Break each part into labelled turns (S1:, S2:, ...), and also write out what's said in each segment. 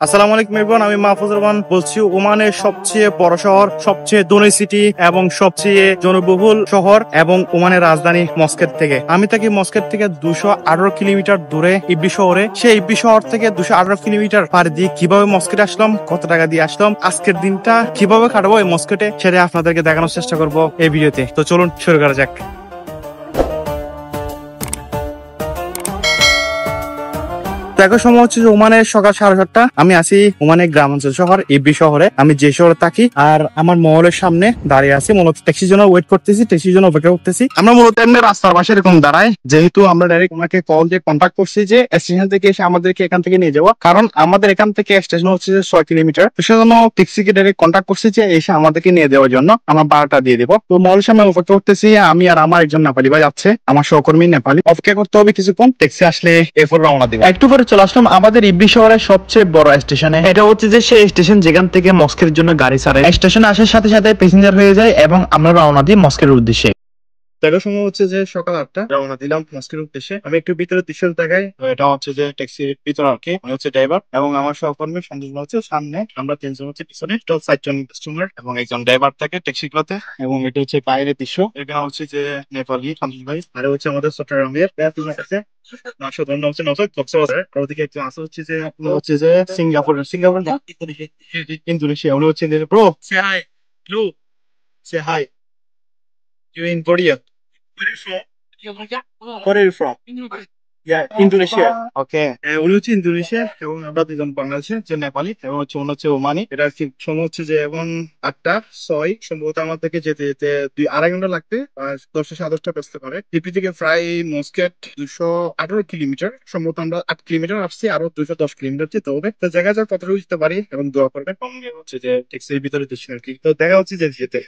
S1: আসসালামু আলাইকুম এভরিওয়ান, আমি মাহফুজুর রহমান বলছি। ওমানের সবচেয়ে বড় শহর, সবচেয়ে ধনী সিটি এবং সবচেয়ে জনবহুল শহর এবং ওমানের রাজধানী মস্কেট থেকে। আমি থাকি মস্কেট থেকে 218 কিলোমিটার দূরে ইব্বি শহরে। সেই ইব্বি শহর থেকে 218 কিলোমিটার পাড়ি দিয়ে কিভাবে মস্কেটে আসলাম, কত টাকা দিয়ে আসলাম, আজকের দিনটা কিভাবে কাটাবো এই মস্কেটে, সেটা আপনাদেরকে দেখানোর চেষ্টা করবো এই ভিডিওতে। তো চলুন শুরু করা যাক। এখন সময় হচ্ছে ওমানের সকাল 7:30। আমি আছি ওমানের গ্রামাঞ্চল শহর ইব্বি শহরে। আমি যে শহরে থাকি আর আমার মহলের সামনে দাঁড়িয়ে আছি, মূলত ট্যাক্সির জন্য ওয়েট করতেছি, ট্যাক্সির জন্য অপেক্ষা করতেছি। আমরা মূলত এমনি রাস্তার পাশে এরকম দাঁড়াই, যেহেতু আমরা ডাইরেক্ট ওনাকে কল দিয়ে কন্ট্যাক্ট করছি যে স্টেশন থেকে এসে আমাদেরকে এখান থেকে নিয়ে যাওয়া, কারণ আমাদের এখান থেকে স্টেশন হচ্ছে 6 কিলোমিটার। তো সেজন্য ট্যাক্সিকে ডাইরেক্ট কন্ট্যাক্ট করছি যে এসে আমাদেরকে নিয়ে দেওয়ার জন্য। আমরা ভাড়াটা দিয়ে দেবো। তো মহলের সামনে অপেক্ষা করতেছি, আমি আর আমার একজন নেপালি ভাই যাচ্ছে, আমার সহকর্মী নেপালি। অপেক্ষা করতে হবে কিছুক্ষণ, ট্যাক্সি আসলে এরপর রওনা দিব। একটু পরে চলে আসলাম আমাদের ইব্বি শহরের সবচেয়ে বড় স্টেশনে। এটা হচ্ছে যে সেই স্টেশন যেখান থেকে মস্কের জন্য গাড়ি ছাড়ে। স্টেশনে আসার সাথে সাথে প্যাসেঞ্জার হয়ে যায় এবং আমরা রওনা দিই মস্কের উদ্দেশ্যে। দেখার সময় হচ্ছে যে সকাল 8টা, রওনা দিলাম মস্কের উদ্দেশ্যে। আমি একটু ভিতরে দৃশ্য দেখাই। এটা হচ্ছে যে ট্যাক্সির ভিতরে আর কি, হচ্ছে ড্রাইভার এবং আমার সহকর্মী সন্তোষ হচ্ছে সামনে, আমরা 3জন হচ্ছে পিছনে, টোটাল 4জন কাস্টমার এবং একজন ড্রাইভার থাকে ট্যাক্সি গুলোতে। এবং এটা হচ্ছে বাইরের দৃশ্য। এখানে হচ্ছে যে নেপালি সন্তোষ ভাই, আর হচ্ছে আমাদের চট্টগ্রামের আছে ওদিকে একজন আছে হচ্ছে যে হচ্ছে যে সিঙ্গাপুর না ইন্দোনেশিয়া। উনি হচ্ছে bro say hi, blue say hi, you in Korea, where are you from? Indonesia. Okay, উনি হচ্ছে ইন্দোনেশিয়া এবং আমরা দুজন বাংলাদেশে, যে নেপালি এবং হচ্ছে উনি হচ্ছে ওমানি। এটা সময় হচ্ছে যে এবং 8:06 সম্ভবত আমাদেরকে যেতে যেতে 2-2.5 ঘন্টা লাগবে। 10টা 7:30টা ব্যস্ত করে টিপি থেকে প্রায় মস্কেট 218 কিলোমিটার। সম্ভবত আমরা 8 কিলোমিটার আসছি, আরো 210 কিলোমিটার যেতে হবে। তো জায়গা যা কতটুকু যেতে পারি এবং দোয়া করবেন। হচ্ছে যে ট্যাক্সির ভিতরে দিচ্ছি আর কি। তো দেখা হচ্ছে যে যেতে।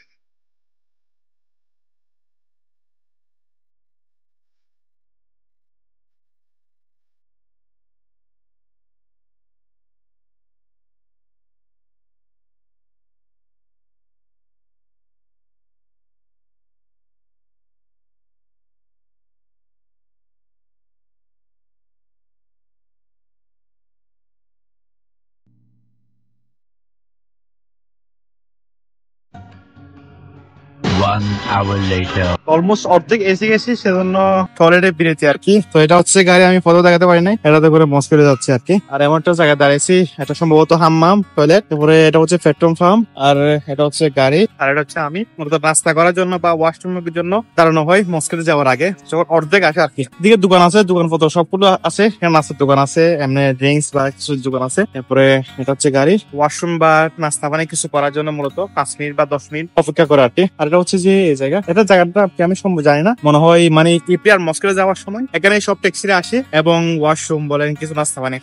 S1: অলমোস্ট অর্ধেক এসে গেছি, সেজন্য টয়লেটে বেরিয়েছি আর কি। তো এটা হচ্ছে গাড়ি, আমি ফটো দেখাতে পারি নাই, এটাতে করে মস্কেটে যাচ্ছে আর কি। আর এমন একটা জায়গায় দাঁড়িয়েছি, এটা সম্ভবত হাম্মাম টয়লেট, তারপরে এটা হচ্ছে পেট্রোল পাম্প, আর এটা হচ্ছে গাড়ি, আর এটা হচ্ছে আমি। মূলত নাস্তা করার জন্য বা ওয়াশরুমের জন্য দাঁড়ানো হয় মস্কেটে যাওয়ার আগে, যখন অর্ধেক আসে আর কি। দিকে দোকান আছে, দোকানপত্র সবগুলো আছে, নাস্তার দোকান আছে, এমনি ড্রিঙ্কস বা কিছু দোকান আছে। তারপরে এটা হচ্ছে গাড়ি, ওয়াশরুম বা নাস্তা পানি কিছু করার জন্য মূলত 5 মিনিট বা 10 মিনিট অপেক্ষা করে আর কি। আর এটা হচ্ছে যে এই জায়গা, এটা জায়গাটা আমি সম্ভব জানি না, মনে হয় মানে ইপি আর মস্কেটে যাওয়ার সময় এখানে সব ট্যাক্সিরা আসে এবং ওয়াশরুম বলেন কিছু নাস্তা পানি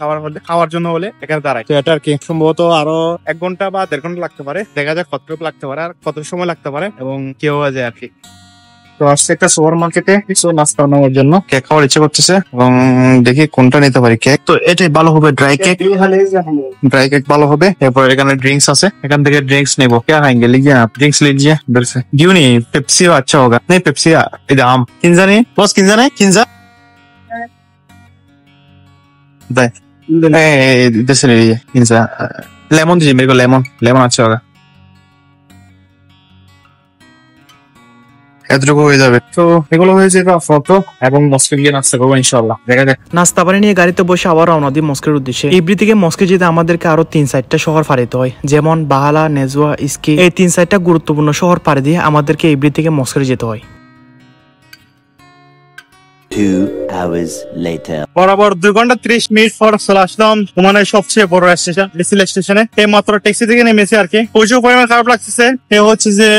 S1: খাওয়ার জন্য হলে এখানে দাঁড়ায়। তো এটা আর কি সম্ভবত আরো 1 ঘন্টা বা 1.5 ঘন্টা লাগতে পারে, দেখা যাক কতটুকু লাগতে পারে আর কত সময় লাগতে পারে এবং কি হওয়া যায় আর কি। তো আসছে একটা সুপার মার্কেটে কিছু নাস্তা নেওয়ার জন্য, কেক খাওয়ার ইচ্ছে করতেছে এবং দেখি কোনটা নিতে পারি। কেক তো এটাই ভালো হবে, ড্রাই কেক, ড্রাই কেক ভালো হবে। এরপর এখানে ড্রিঙ্কস আছে, এখান থেকে ড্রিঙ্কস নেবো। क्या खाएंगे, लीजिए आप ड्रिंक्स लीजिए इधर से। क्यों नहीं, पेप्सी अच्छा होगा। नहीं पेप्सी इधर आम किंजा नहीं बॉस, किंजा नहीं, किंजा इधर से ले लीजिए किंजा। लेमन दीजिए मेरे को, लेमन, लेमन अच्छा होगा। এতটুকু হয়ে যাবে। তো এগুলো হয়ে যাবে ফটো এবং মস্কে গিয়ে নাস্তা করবো ইনশাল্লাহ, দেখা যাক।
S2: নাস্তা পানি নিয়ে গাড়িতে বসে আবার রওনা দিই মস্কের উদ্দেশ্যে। ইব্রি থেকে মস্কে যেতে আমাদেরকে আরো 3-4টা শহর পাড়িতে হয়, যেমন বাহালা, নেজুয়া, ইস্কি। এই 3-4টা গুরুত্বপূর্ণ শহর পাড়ি দিয়ে আমাদেরকে ইব্রি থেকে মস্কের যেতে হয়।
S3: 2 hours later.
S1: বরাবর 2 ঘন্টা 30 মিনিট পর চলে আসলাম ওমানের সবচেয়ে বড় স্টেশন রিসিল স্টেশনে। এই মাত্র ট্যাক্সি থেকে নেমেছি আর কি। প্রচুর পরিমাণ খারাপ লাগতেছে। এ হচ্ছে যে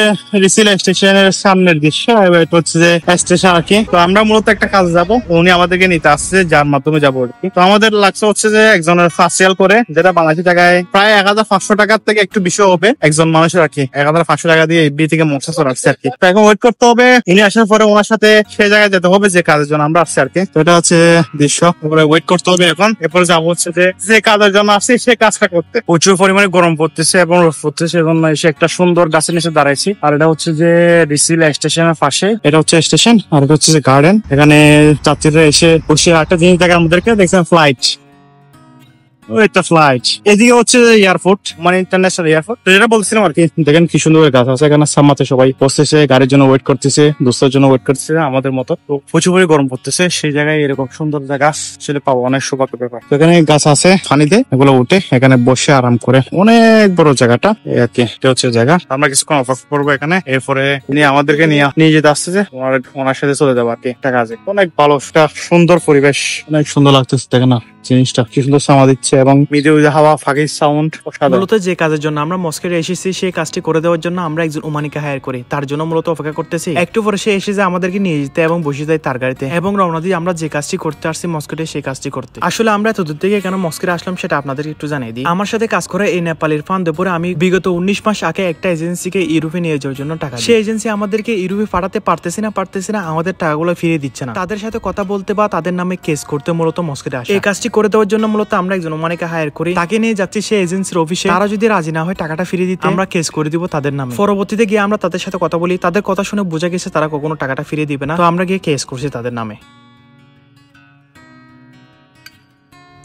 S1: রিসিল স্টেশনের সামনের দৃশ্য, এটা হচ্ছে যে স্টেশন আর কি। তো আমরা মূলত একটা কাজ যাবো, উনি আমাদেরকে নিতে আসছে, যার মাধ্যমে যাবো আর কি। তো আমাদের লাগছে হচ্ছে যে একজনের ফার্সিয়াল করে, যেটা বাংলাদেশি টাকায় প্রায় 1500 টাকার থেকে একটু বেশি হবে একজন মানুষের আর কি। 1500 টাকা দিয়ে ইবি থেকে মক্সা চলে আসছে আর কি। তো এখন ওয়েট করতে হবে, ইনি আসার পরে ওনার সাথে সেই জায়গায় যেতে হবে যে কাজের জন্য আমরা আসছি আর কি। তো এটা হচ্ছে দৃশ্য, তারপরে ওয়েট করতে হবে এখন। এরপরে যাবো হচ্ছে যে কাজের জন্য আসছি সে কাজটা করতে। প্রচুর পরিমাণে গরম পড়তেছে এবং রোদ পড়তেছে, এজন্য এসে একটা সুন্দর গাছের নিচে দাঁড়াইছি। আর এটা হচ্ছে যে রিসিল স্টেশনের পাশে, এটা হচ্ছে স্টেশন আর এটা হচ্ছে যে গার্ডেন। এখানে যাত্রীরা এসে বসে একটা জিনিস দেখে আমাদেরকে দেখছেন, ফ্লাইট একটা ফ্লাইট। এদিকে হচ্ছে এয়ারপোর্ট, মানে ইন্টারন্যাশনাল এয়ারপোর্ট। তো এটা বলছিলাম আর কি, দেখেন কি সুন্দর গাছ আছে এখানে। সামাতে সবাই বসতেছে, গাড়ির জন্য ওয়েট করতেছে, দোস্তের জন্য ওয়েট করতেছে আমাদের মতো। তো প্রচুর পরিমাণে গরম পড়তেছে, সেই জায়গায় এরকম সুন্দর জায়গা আসলে পাবো অনেক সৌভাগ্য ব্যাপার। তো এখানে গাছ আছে পানিতে, এগুলো উঠে এখানে বসে আরাম করে, অনেক বড় জায়গাটা এই আর কি। এটা হচ্ছে জায়গা, আমরা কিছুক্ষণ অপেক্ষা করবো এখানে। এরপরে আমাদেরকে নিয়ে যেতে আসতেছে, ওনার সাথে চলে যাবো আর কি একটা কাজে। অনেক ভালো, একটা সুন্দর পরিবেশ, অনেক সুন্দর লাগতেছে দেখেন না জিনিসটা, কি সুন্দর সামা দিচ্ছে এবং মিডিয়া হাওয়া, ফাঁকির সাউন্ড।
S2: মূলত যে কাজের জন্য আমরা মস্কেটে এসেছি সেই কাজটি করে দেওয়ার জন্য আমরা একজন ওমানিকে হায়ার করি, তার জন্য মূলত অপেক্ষা করতেছি। একটু পরে সে এসে যে আমাদেরকে নিয়ে যেতে এবং বসে যায় তার গাড়িতে, এবং রওনা দিয়ে আমরা যে কাজটি করতে আসছি মস্কেটে সেই কাজটি করতে। আসলে আমরা এতদূর থেকে কেন মস্কেটে আসলাম সেটা আপনাদেরকে একটু জানিয়ে দিই। আমার সাথে কাজ করে এই নেপালের ফান্ড পরে আমি বিগত 19 মাস আগে একটা এজেন্সিকে ইউরোপে নিয়ে যাওয়ার জন্য টাকা, সেই এজেন্সি আমাদেরকে ইউরোপে পাঠাতে পারতেছে না, আমাদের টাকাগুলো ফিরিয়ে দিচ্ছে না। তাদের সাথে কথা বলতে বা তাদের নামে কেস করতে মূলত মস্কেটে আসে। এই কাজটি করে দেওয়ার জন্য মূলত আমরা একজন ওমানিকে হায়ার করি, তাকে নিয়ে যাচ্ছি সেই এজেন্সির অফিসে। তারা যদি রাজি না হয় টাকাটা ফিরিয়ে দিতে, আমরা কেস করে দিব তাদের নামে। পরবর্তীতে গিয়ে আমরা তাদের সাথে কথা বলি, তাদের কথা শুনে বোঝা গেছে তারা কখনো টাকাটা ফিরিয়ে দিবে না, তো আমরা গিয়ে কেস করছি তাদের নামে।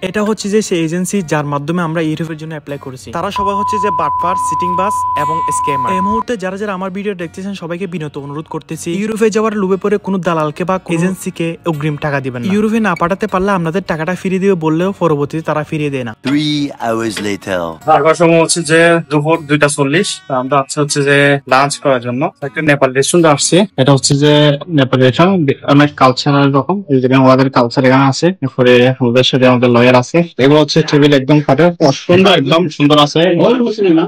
S2: এটা হচ্ছে যে সেই এজেন্সি যার মাধ্যমে আমরা ইউরোপের জন্য অ্যাপ্লাই করেছি। তারা সবাই হচ্ছে যে বাটপার, সিটিং বাস এবং স্ক্যামার। এই মুহূর্তে যারা যারা আমার ভিডিও দেখতেছেন সবাইকে বিনত অনুরোধ করতেছি, ইউরোপে যাওয়ার লোভে পড়ে কোনো দালালকে বা এজেন্সিকে অগ্রিম টাকা দিবেন না। ইউরোপে না পাঠাতে পারলে আপনাদের টাকাটা ফিরিয়ে দিবে বললেও পরবর্তীতে তারা ফিরিয়ে দেয় না।
S3: 3 hours later.
S1: তারপর সময় হচ্ছে যে দুপুর 2:40, আমরা হচ্ছে যে লাঞ্চ করার জন্য একটা নেপাল রেস্টুরেন্টে আসছি। এটা হচ্ছে যে নেপাল রেস্টুরেন্ট, অনেক কালচারাল রকম, এই জায়গায় আমাদের কালচার এখানে আছে। এরপরে আমাদের সাথে আমাদের লয়ার আছে। এগুলো হচ্ছে টেবিল একদম কাটে সুন্দর, একদম সুন্দর আছে।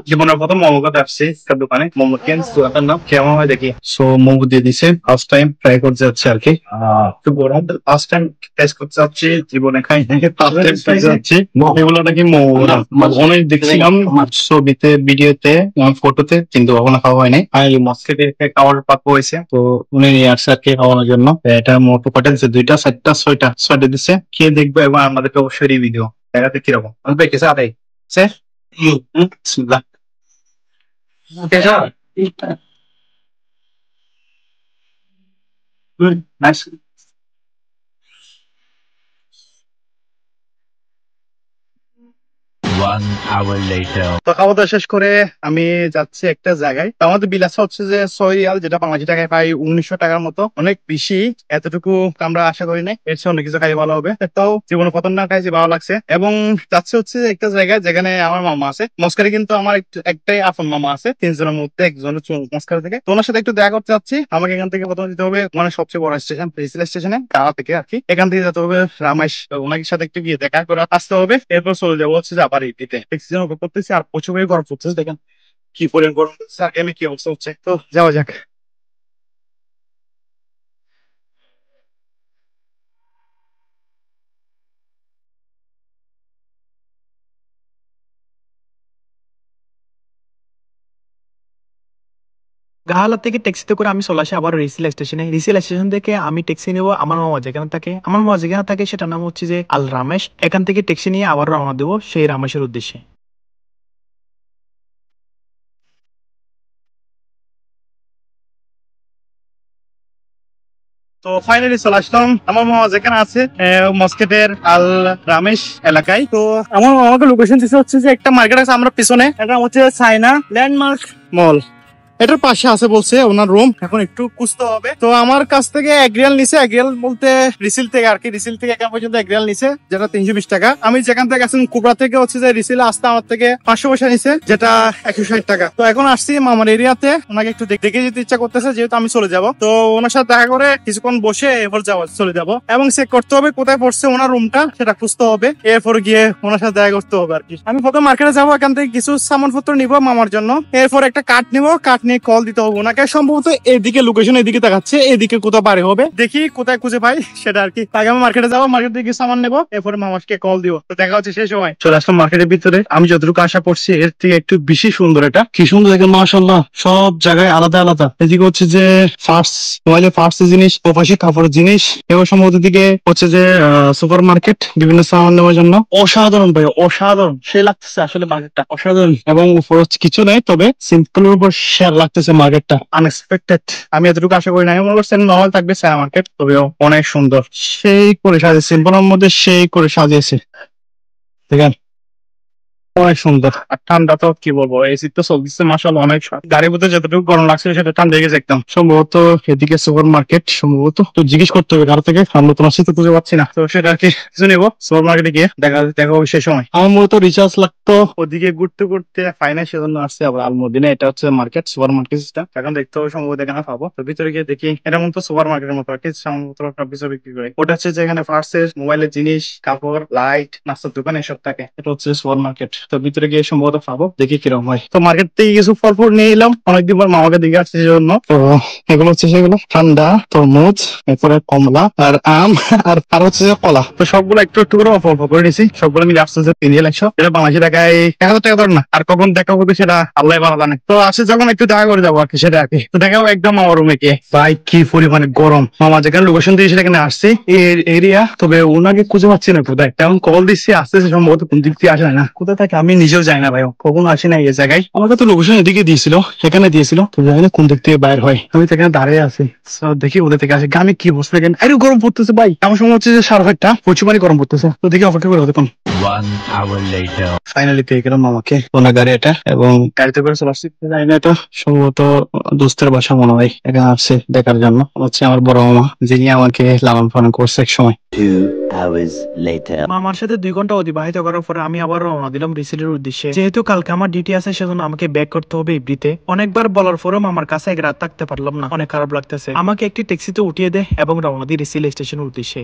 S1: জীবনের প্রথম মোমো খেতে আসছি একটা দোকানে, মোমো কেন দোকানের নাম কেমন হয় দেখি। সো মোমো দিয়ে দিছে, ফার্স্ট টাইম ট্রাই করতে যাচ্ছি আর কি। একটু গরম, ফার্স্ট টাইম টেস্ট করতে যাচ্ছি, জীবনে খাই নাই, ফার্স্ট টাইম ট্রাই যাচ্ছি। এগুলো নাকি মোমো অনেক দেখছিলাম ছবিতে, ভিডিওতে, ফটোতে, কিন্তু কখনো খাওয়া হয় নাই। মস্কেটে খাওয়ার পাক হয়েছে, তো উনি নিয়ে আসছে আর কি খাওয়ানোর জন্য। এটা মোটো পাঠা দিচ্ছে 2টা 4টা 6টা দিচ্ছে, খেয়ে দেখবো এবং আমাদেরকে অবশ্যই রিভিউ দিও দেখাতে কিরকম। দেখেছে আদাই স্যার বিসমিল্লাহ। নাইস।
S3: 1 hour later.
S1: তো খাওয়া দাওয়া শেষ করে আমি যাচ্ছি একটা জায়গায়। তো আমাদের বিল আছে হচ্ছে যে 6 রিয়াল, যেটা বাংলাদেশি টাকায় প্রায় 1900 টাকার মতো, অনেক বেশি। এতটুকু আমরা আশা করি নাই, এর চেয়ে অনেক কিছু খাই ভালো হবে। তাও জীবনে প্রথম না খাইছি, ভালো লাগছে। এবং যাচ্ছে হচ্ছে একটা জায়গায় যেখানে আমার মামা আছে মস্কারে, কিন্তু আমার একটাই আপন মামা আছে, 3 জনের মধ্যে একজন মস্কার থেকে। তো ওনার সাথে একটু দেখা করতে যাচ্ছি। আমাকে এখান থেকে প্রথমে যেতে হবে মানে সবচেয়ে বড় স্টেশন, রিসিল স্টেশনে, কারা থেকে আর কি। এখান থেকে যেতে হবে রামেশ, ওনার সাথে একটু গিয়ে দেখা করে আসতে হবে। এরপর চলে যাবো হচ্ছে যে আবার ইটিতে করতেছি। আর প্রচুর গরম পড়তেছে, দেখেন কি পরিমাণ গরম পড়তেছে আর কি অবস্থা হচ্ছে। তো যাওয়া যাক।
S2: গাহালা থেকে ট্যাক্সিতে করে আমি চলে আসি আবার রিসিল স্টেশনে। রিসিল স্টেশন থেকে আমি ট্যাক্সি নেবো আমার মামা যেখানে থাকে। আমার মামা যেখানে থাকে সেটার নাম হচ্ছে যে আল রামেশ। এখান থেকে ট্যাক্সি নিয়ে আবার রওনা দেবো সেই রামেশের উদ্দেশ্যে।
S1: তো ফাইনালি চলে আসলাম আমার মামা যেখানে আছে, মস্কেটের আল রামেশ এলাকায়। তো আমার মামাকে লোকেশন দিতে হচ্ছে যে একটা মার্কেট আছে আমরা পিছনে, এটা হচ্ছে চায়না ল্যান্ডমার্ক মল, এটার পাশে আছে বলছে ওনার রুম। এখন একটু খুঁজতে হবে। তো আমার কাছ থেকে 1 রিয়াল নিছে, 1 রিয়াল বলতে রিসিল থেকে আর কি, রিসিল থেকে এখান পর্যন্ত 1 রিয়াল নিছে, যেটা 320 টাকা। আমি যেখান থেকে আসলাম কুবরা থেকে হচ্ছে যে রিসিলে আসতে আমার থেকে 500 পয়সা নিছে, যেটা 160 টাকা। তো এখন আসছি মামার এরিয়াতে, ওনাকে একটু দেখে যেতে ইচ্ছা করতেছে, যেহেতু আমি চলে যাব। তো ওনার সাথে দেখা করে কিছুক্ষণ বসে এরপর চলে যাব, এবং চেক করতে হবে কোথায় পড়ছে ওনার রুমটা, সেটা খুঁজতে হবে। এরপর গিয়ে ওনার সাথে দেখা করতে হবে আর কি। আমি প্রথম মার্কেটে যাবো, এখান থেকে কিছু সামানপত্র নিবো মামার জন্য। এরপর একটা কার্ড নিবো, কার্ড নিয়ে কল দিতে হবে ওনাকে। সম্ভবত এদিকে লোকেশন, এদিকে দেখাচ্ছে, এদিকে কোথাও বাড়ি হবে, দেখি কোথায় খুঁজে পাই সেটা আর কি। আগে আমি মার্কেটে যাবো, মার্কেট থেকে সামান নেবো, এরপরে মামাকে কল দিব। তো দেখা হচ্ছে সেই সময়। চলে আসলাম মার্কেটের ভিতরে। আমি যতটুকু আশা করছি এর থেকে একটু বেশি সুন্দর। এটা কি সুন্দর দেখেন, মাশাআল্লাহ, সব জায়গায় আলাদা আলাদা। এদিকে হচ্ছে যে ফার্স্ট জিনিস, প্রবাসী কাপড়ের জিনিস, এবং সম্ভবত দিকে হচ্ছে যে সুপার মার্কেট, বিভিন্ন সামান নেওয়ার জন্য। অসাধারণ ভাই, অসাধারণ, সে লাগতেছে আসলে মার্কেটটা, অসাধারণ। এবং উপর হচ্ছে কিছু নেই, তবে সিম্পলের উপর শেয়ার লাগতেছে মার্কেটটা, আনএক্সপেক্টেড। আমি এতটুকু আশা করি না, আমি মনে করছেন নর্মাল থাকবে শেয়ার মার্কেট, তবেও অনেক সুন্দর, সেই করে সাজিয়েছে, সিম্পলের মধ্যে সেই করে সাজিয়েছে দেখেন। অনেক সুন্দর। আর ঠান্ডা তো কি বলবো, এসি তো চলতেছে মাশাআল্লাহ অনেক। গাড়ির মধ্যে যতটুকু গরম লাগছে সেটা ঠান্ডা হয়ে গেছে একদম। সম্ভবত এদিকে সুপার মার্কেট, সম্ভবত তো জিজ্ঞেস করতে হবে কারো থেকে, আমরা তো রাস্তা খুঁজে পাচ্ছি না। তো সেটা আর কি কিছু নেবো, সুপার মার্কেটে গিয়ে দেখা হবে সেই সময়। আমার মূলত রিচার্জ লাগতো, ওদিকে ঘুরতে ঘুরতে ফাইনাল সেজন্য আসছে আবার আলমদিনা। এটা হচ্ছে মার্কেট, সুপার মার্কেট সিস্টেম। এখন দেখতে হবে সম্ভবত এখানে পাবো। তো ভিতরে গিয়ে দেখি, এটা মতো সুপার মার্কেটের মতো আর কি, সম্ভবত একটা কিছু বিক্রি করে। ওটা হচ্ছে যেখানে ফার্সের মোবাইলের জিনিস, কাপড়, লাইট, নাস্তার দোকান এসব থাকে। এটা হচ্ছে সুপার মার্কেট। তো ভিতরে গিয়ে সম্ভবত পাবো, দেখি কিরকম হয়। তো মার্কেট থেকে কিছু ফল ফুল নিয়ে এলাম, অনেকদিন পর মামাকে দিকে আসছে সেজন্য। তো এগুলো হচ্ছে সেগুলো ঠান্ডা, তরমুজ, এরপরে কমলা আর আম আর হচ্ছে যে কলা। তো সবগুলো একটু একটু করে অল্প অল্প করে নিছি। সবগুলো মিলে আসছে 3,100। এটা বাংলাদেশি টাকায় 1,000 টাকা ধর না। আর কখন দেখা হবে সেটা আল্লাহ ভালো জানে। তো আসে যখন একটু দেখা করে যাবো আর কি, সেটা আর কি। তো দেখাবো একদম আমার রুমে গিয়ে। ভাই কি পরিমাণে গরম। মামা যেখানে লোকেশন দিয়ে সেখানে আসছে এই এরিয়া, তবে ওনাকে খুঁজে পাচ্ছি না কোথায়। তেমন কল দিচ্ছি, আসতেছে সম্ভবত কোন দিক দিয়ে আসে না, কোথায় থাকে আমি নিজেও জানি না ভাই, কখনো আসি না এই জায়গায়। আমাকে তো লোকেশন এদিকে দিয়েছিল, এখানে দিয়েছিল, তো জানি না কোন দিক থেকে বাইর হয়। আমি তো এখানে দাঁড়িয়ে আছি, দেখি ওদের থেকে আসে। আমি কি বসবে এখানে, আরে গরম পড়তেছে ভাই। আমার সময় হচ্ছে যে 1:30, প্রচুর মানে গরম পড়তেছে। তো দেখি অপেক্ষা করে দেখুন।
S3: 1 hour later.
S1: ফাইনালি পেয়ে গেলাম মামাকে, ওনার গাড়ি এটা, এবং গাড়িতে করে চলে আসছি। জানি না এটা সম্ভবত দোস্তের বাসা মনে হয়, এখানে আসছে দেখার জন্য। হচ্ছে আমার বড় মামা, যিনি আমাকে লালন পালন করছে এক সময়।
S3: 2 hours later.
S2: মামার সাথে 2 ঘন্টা অতিবাহিত করার পরে আমি আবার রওনা দিলাম রিসিলের উদ্দেশ্যে। যেহেতু কালকে আমার ডিউটি আছে সেজন্য আমাকে ব্যাক করতে হবে ইব্রিতে। অনেকবার বলার পরেও মামার কাছে এক রাত থাকতে পারলাম না, অনেক খারাপ লাগতেছে। আমাকে একটি ট্যাক্সিতে উঠিয়ে দেয় এবং রওনা দিই রিসিল স্টেশনের উদ্দেশ্যে।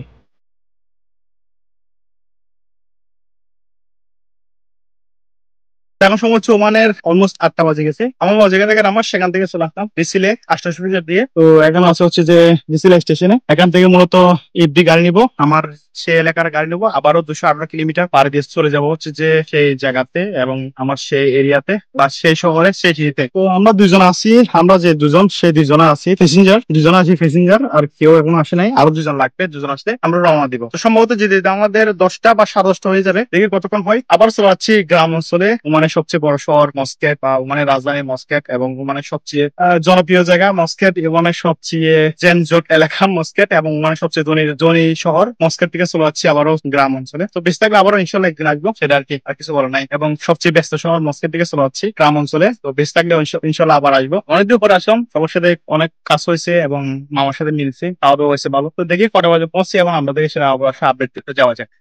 S1: এখন সময় হচ্ছে ওমানের অলমোস্ট 8টা বাজে গেছে। আমার যেখান থেকে আমার সেখান থেকে চলে আসলাম রিসিলে 8টা দিয়ে। তো এখন আছে হচ্ছে যে রিসিল স্টেশনে। এখান থেকে মূলত ইবডি গাড়ি নিবো, আমার সে এলাকার গাড়ি নেবো। আবারও 218 কিলোমিটার পার দিয়ে চলে যাবো হচ্ছে যে সেই জায়গাতে এবং আমার সেই এরিয়াতে বা সেই শহরে সেই সিটিতে। তো আমরা দুজন আছি, আমরা যে দুজন সেই দুজনে আছি প্যাসেঞ্জার, দুজনে আছি প্যাসেঞ্জার, আর কেউ এখন আসে নাই। আরো দুজন লাগবে, দুজন আসলে আমরা রওনা দিব। তো সম্ভবত যেতে আমাদের 10টা বা 10:30 হয়ে যাবে, দেখি কতক্ষণ হয়। আবার চলে যাচ্ছি গ্রাম অঞ্চলে, ওমানের সবচেয়ে বড় শহর মস্কেট বা ওমানের রাজধানী মস্কেট, এবং ওমানের সবচেয়ে জনপ্রিয় জায়গা মস্কেট, ওমানের সবচেয়ে যানজট এলাকা মস্কেট, এবং ওমানের সবচেয়ে ধনী শহর মস্কেট থেকে চলে যাচ্ছি আবারও গ্রাম অঞ্চলে। তো বেশ থাকলে আবারও ইনশাল্লাহ একদিন আসবো, সেটা আর কি, আর কিছু বলার নাই। এবং সবচেয়ে ব্যস্ত শহর মস্কেট থেকে চলে যাচ্ছি গ্রাম অঞ্চলে। তো বেশ থাকলে ইনশাল্লাহ আবার আসবো। অনেকদিন পরে আসলাম, সবার সাথে অনেক কাজ হয়েছে এবং মামার সাথে মিলছে, খাওয়া দাওয়া হয়েছে ভালো। তো দেখি কটা বাজে পৌঁছি এবং আমরা দেখি সেটা আবার আপডেট দিতে যাওয়া যায়।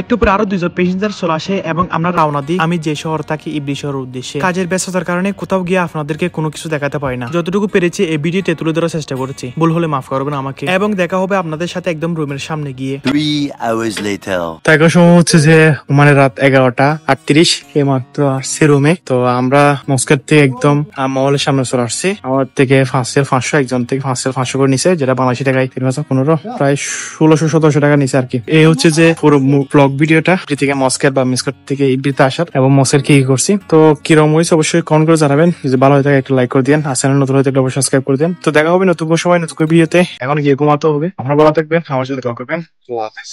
S2: একটু পরে আরো 2জন প্যাসেঞ্জার চলে আসে এবং আমরা রওনা দিই আমি যে শহর থাকি ইবরি শহরের উদ্দেশ্যে। কাজের ব্যস্ততার কারণে কোথাও গিয়ে আপনাদেরকে কোনো কিছু দেখাতে পারি না, যতটুকু পেরেছি এই ভিডিওতে তুলে ধরার চেষ্টা করেছি। ভুল হলে মাফ করবেন আমাকে, এবং দেখা হবে আপনাদের সাথে একদম রুমের সামনে গিয়ে।
S3: 3 hours later.
S1: তো এখন সময় হচ্ছে যে মানে রাত 11:38, এইমাত্র আসছি রুমে। তো আমরা মস্কেট থেকে একদম মহলের সামনে চলে আসছি। আমার থেকে 5,500, একজন থেকে 5,500 করে নিছে, যেটা বাংলাদেশি টাকায় 3,1500, প্রায় 1600-1700 টাকা নিছে আর কি। এই হচ্ছে যে পুরো ব্লগ ভিডিওটা থেকে মস্কেট বা মিসকেট থেকে ইবরিতে আসার, এবং মস্কেট কি করছি। তো কিরকম হয়েছে অবশ্যই কমেন্ট করে জানাবেন। যদি ভালো হয়ে থাকে একটা লাইক করে দিন, আর চ্যানেল নতুন হয়ে থাকলে অবশ্যই সাবস্ক্রাইব করে দিন। তো দেখা হবে নতুন সময় নতুন ভিডিওতে। এখন গিয়ে ঘুমাতে হবে। আপনারা ভালো থাকবেন, আমার সাথে দেখা করবেন। আল্লাহ হাফেজ।